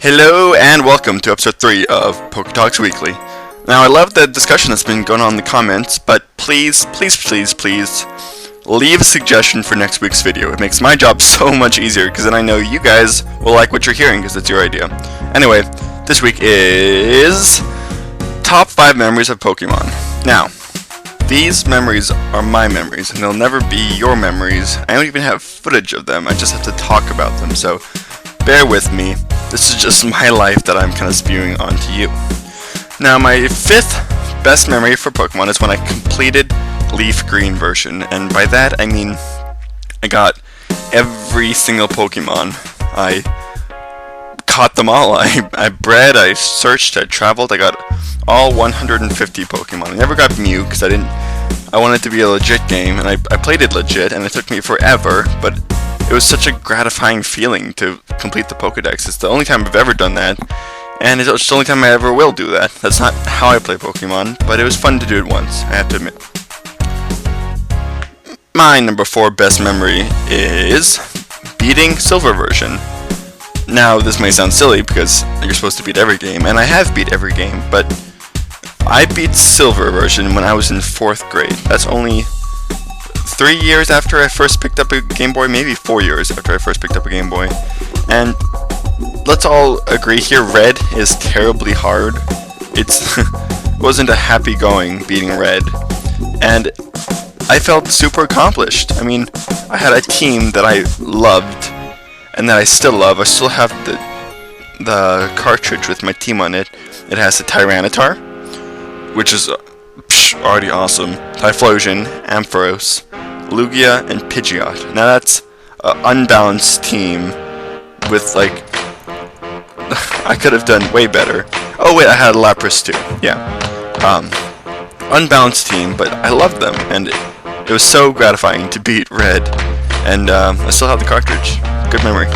Hello and welcome to episode 3 of PokeTalks Weekly. Now, I love the discussion that's been going on in the comments, but please leave a suggestion for next week's video. It makes my job so much easier because then I know you guys will like what you're hearing because it's your idea. Anyway, this week is top 5 memories of Pokemon. Now, these memories are my memories and they'll never be your memories. I don't even have footage of them, I just have to talk about them, so bear with me. This is just my life that I'm kind of spewing onto you. Now, my 5th best memory for Pokemon is when I completed Leaf Green version, and by that I mean I got every single Pokemon. I caught them all. I bred, I searched, I traveled, I got all 150 Pokemon. I never got Mew because I wanted it to be a legit game, and I played it legit, and it took me forever, but it was such a gratifying feeling to complete the Pokedex. It's the only time I've ever done that, and it's the only time I ever will do that. That's not how I play Pokemon, but it was fun to do it once, I have to admit. My number 4 best memory is beating Silver version. Now, this may sound silly because you're supposed to beat every game, and I have beat every game, but I beat Silver version when I was in 4th grade. That's only 3 years after I first picked up a Game Boy, maybe 4 years after I first picked up a Game Boy. And let's all agree here, Red is terribly hard. It wasn't a happy going beating Red. And I felt super accomplished. I mean, I had a team that I loved, and that I still love. I still have the cartridge with my team on it. It has the Tyranitar, which is already awesome. Typhlosion, Ampharos, Lugia, and Pidgeot. Now that's an unbalanced team with, like, I could have done way better. Oh wait, I had Lapras too. Yeah. Unbalanced team, but I loved them, and it was so gratifying to beat Red, and I still have the cartridge. Good memory.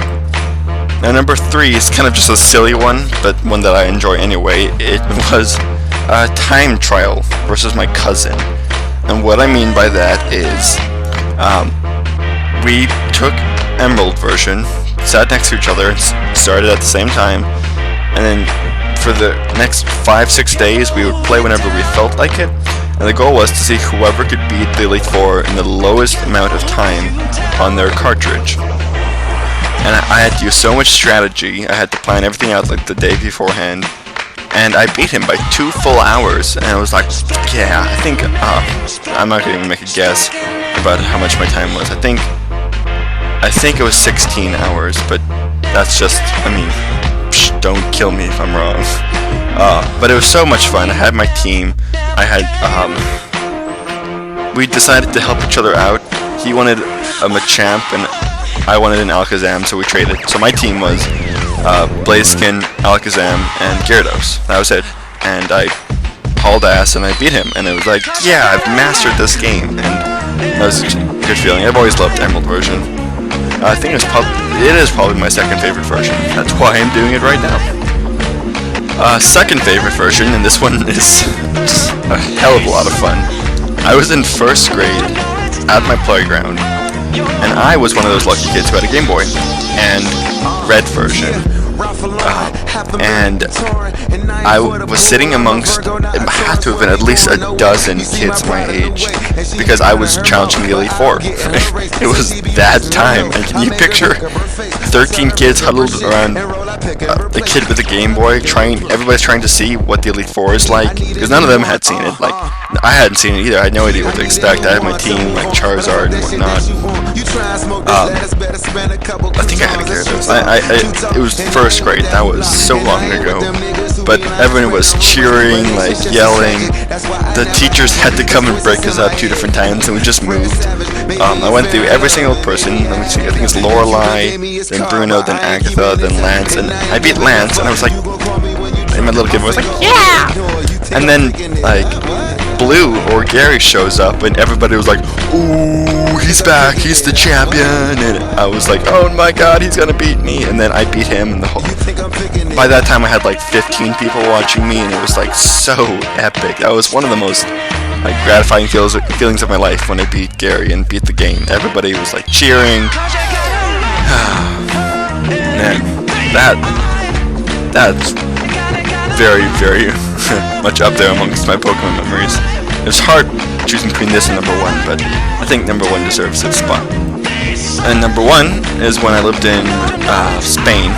Now, number 3 is kind of just a silly one, but one that I enjoy anyway. It was a time trial versus my cousin. And what I mean by that is, we took Emerald version, sat next to each other, started at the same time, and then for the next 5-6 days we would play whenever we felt like it, and the goal was to see whoever could beat the Elite Four in the lowest amount of time on their cartridge. And I had to use so much strategy, I had to plan everything out like the day beforehand, and I beat him by 2 full hours, and I was like, yeah, I think, I'm not going to even make a guess about how much my time was. I think it was 16 hours, but that's just, I mean, don't kill me if I'm wrong. But it was so much fun. I had my team, we decided to help each other out. He wanted a Machamp, and I wanted an Alakazam, so we traded. So my team was Blaziken, Alakazam, and Gyarados. That was it. And I hauled ass and I beat him, and it was like, yeah, I've mastered this game, and that was a good feeling. I've always loved Emerald version. I think it is probably my 2nd favorite version. That's why I'm doing it right now. 2nd favorite version, and this one is a hell of a lot of fun. I was in 1st grade at my playground, and I was one of those lucky kids who had a Game Boy, and Red version. And I was sitting amongst, it had to have been at least a dozen kids my age, because I was challenging the Elite Four. It was that time, and can you picture 13 kids huddled around a kid with a Game Boy, everybody's trying to see what the Elite Four is like, because none of them had seen it. Like, I hadn't seen it either, I had no idea what to expect. I had my team, like Charizard and whatnot. I think I had a Gyarados. It was 1st grade, that was so long ago. But everyone was cheering, like, yelling. The teachers had to come and break us up 2 different times, and we just moved. I went through every single person. Let me see, I think it's Lorelei, then Bruno, then Agatha, then Lance, and I beat Lance, and I was like, and my little kid was like, yeah! And then, like, Blue or Gary shows up, and everybody was like, ooh, he's back, he's the champion, and I was like, oh my god, he's gonna beat me, and then I beat him, and by that time I had like 15 people watching me, and it was like so epic. That was one of the most like gratifying feelings of my life when I beat Gary and beat the game. Everybody was like cheering. Man, that's very, very much up there amongst my Pokemon memories. It was hard choosing between this and number 1, but I think number 1 deserves its spot. And number 1 is when I lived in Spain.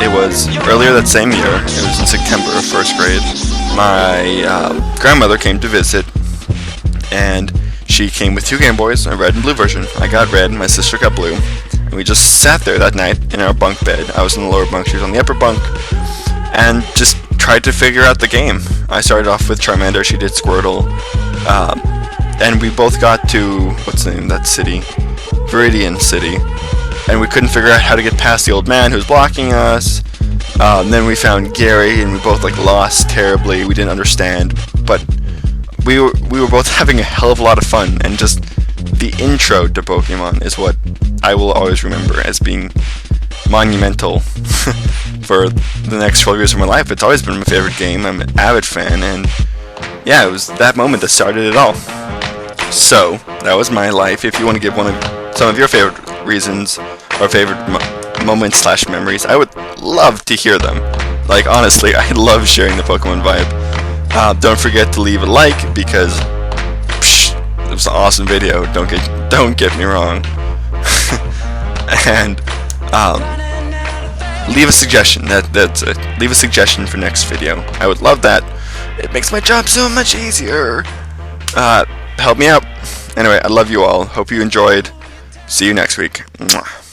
It was earlier that same year. It was in September of 1st grade. My grandmother came to visit, and she came with 2 Game Boys, a red and blue version. I got red, my sister got blue, and we just sat there that night in our bunk bed. I was in the lower bunk, she was on the upper bunk, and just tried to figure out the game. I started off with Charmander, she did Squirtle, and we both got to, what's the name of that city? Viridian City, and we couldn't figure out how to get past the old man who was blocking us. Then we found Gary, and we both like lost terribly. We didn't understand, but we were both having a hell of a lot of fun, and just the intro to Pokemon is what I will always remember as being monumental for the next 12 years of my life. It's always been my favorite game. I'm an avid fan, and yeah, it was that moment that started it all. So that was my life. If you want to give some of your favorite reasons or favorite moments / memories, I would love to hear them. Like, honestly, I love sharing the Pokemon vibe. Don't forget to leave a like, because it was an awesome video. Don't get me wrong. And leave a suggestion. That's it. Leave a suggestion for next video. I would love that. It makes my job so much easier. Help me out. Anyway, I love you all. Hope you enjoyed. See you next week. Mwah.